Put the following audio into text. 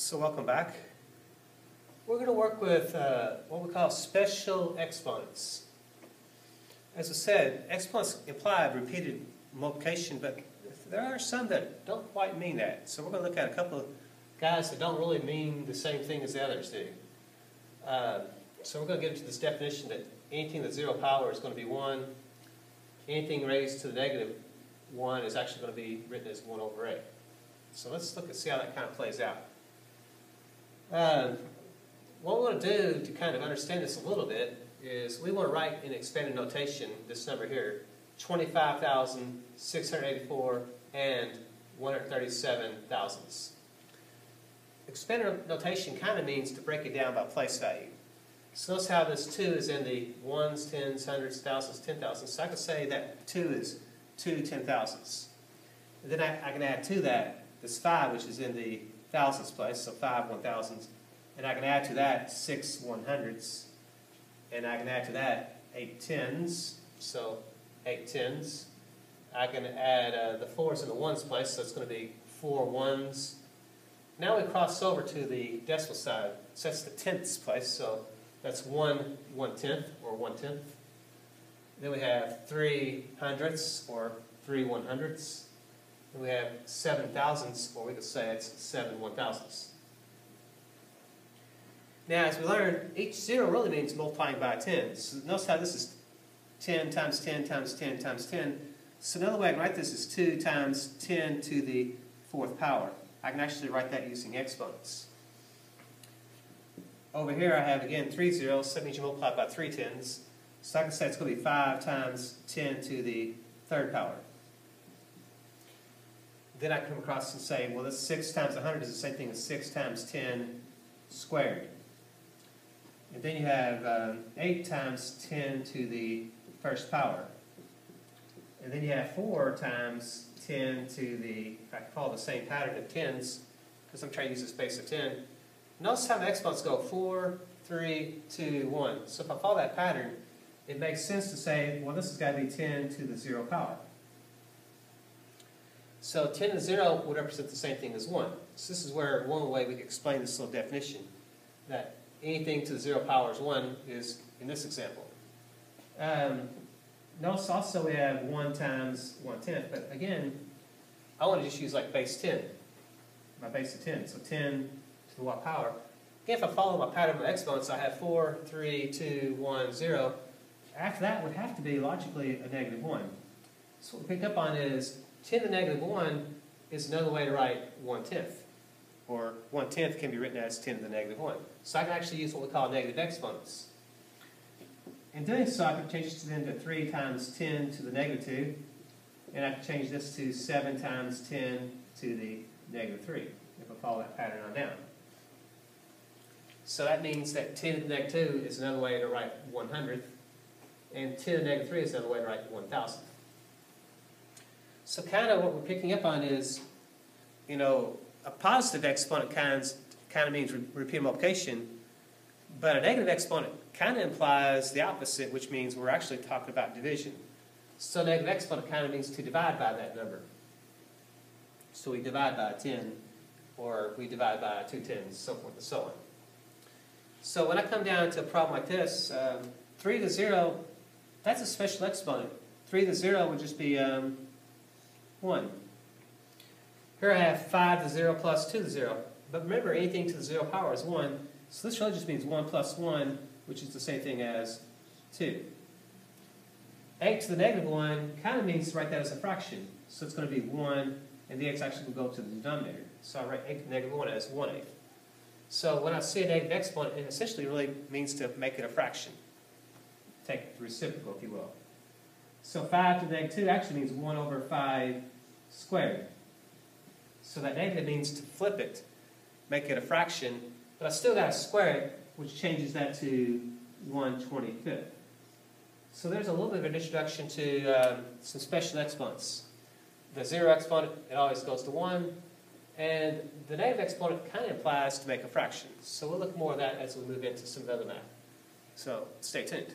So welcome back. We're going to work with what we call special exponents. As I said, exponents imply repeated multiplication, but there are some that don't quite mean that. So we're going to look at a couple of guys that don't really mean the same thing as the others do. So we're going to get into this definition that anything that's 0 power is going to be 1. Anything raised to the negative 1 is actually going to be written as 1 over 8. So let's look and see how that kind of plays out. What we want to do to kind of understand this a little bit is we want to write in expanded notation this number here, 25,684 and 137 thousandths. Expanded notation kind of means to break it down by place value. So notice how this 2 is in the ones, tens, hundreds, thousands, 10,000. So I can say that 2 is 2 10,000ths. And then I can add to that this 5, which is in the thousandths place, so 5 1,000ths. And I can add to that 6 100ths. And I can add to that 8 tens, so 8 tens. I can add the 4's in the ones place, so it's going to be 4 ones. Now we cross over to the decimal side. So that's the tenths place, so that's 1 1/10 or 1/10. Then we have 3 hundredths or 3 100ths. Then we have 7 thousandths, or we could say it's 7 1,000ths. Now, as we learned, each 0 really means multiplying by 10. So notice how this is 10 times 10 times 10 times 10. So another way I can write this is 2 times 10 to the 4th power. I can actually write that using exponents. Over here I have, again, 3 zeros, so that means you multiply by 3 tens. So I can say it's going to be 5 times 10 to the 3rd power. Then I come across and say, well, this 6 times 100 is the same thing as 6 times 10 squared. And then you have 8 times 10 to the 1st power. And then you have 4 times 10 to the, if I can follow the same pattern of tens, because I'm trying to use this base of 10. Notice how the exponents go 4, 3, 2, 1. So if I follow that pattern, it makes sense to say, well, this has got to be 10 to the 0 power. So 10 to the 0 would represent the same thing as 1. So this is where one way we can explain this little definition, that anything to the 0 power is 1 is in this example. Notice also we have 1 times 1/10, but again, I want to just use like base 10, my base of 10. So 10 to the what power? Again, if I follow my pattern of exponents, I have 4, 3, 2, 1, 0. After that would have to be logically a negative 1. So what we pick up on is 10 to the negative 1 is another way to write 1/10. Or 1/10 can be written as 10 to the negative 1. So I can actually use what we call negative exponents. In doing so, I can change this then to 3 times 10 to the negative 2. And I can change this to 7 times 10 to the negative 3, if I follow that pattern on down. So that means that 10 to the negative 2 is another way to write 100th. And 10 to the negative 3 is another way to write 1,000th. So kind of what we're picking up on is, you know, a positive exponent kind of means repeated multiplication, but a negative exponent kind of implies the opposite, which means we're actually talking about division. So a negative exponent kind of means to divide by that number. So we divide by 10, or we divide by 2 tens, so forth and so on. So when I come down to a problem like this, 3 to 0, that's a special exponent. 3 to 0 would just be 1. Here I have 5 to the 0 plus 2 to the 0. But remember, anything to the 0 power is 1. So this really just means 1 plus 1, which is the same thing as 2. 8 to the negative 1 kind of means to write that as a fraction. So it's going to be 1, and the x actually will go to the denominator. So I write 8 to the negative 1 as 1/8. So when I see a negative exponent, it essentially really means to make it a fraction. Take the reciprocal, if you will. So 5 to the negative 2 actually means 1 over 5 squared. So that negative means to flip it, make it a fraction, but I still got to square it, which changes that to 1/25. So there's a little bit of an introduction to some special exponents. The 0 exponent, it always goes to 1, and the negative exponent kind of implies to make a fraction. So we'll look more at that as we move into some other math. So stay tuned.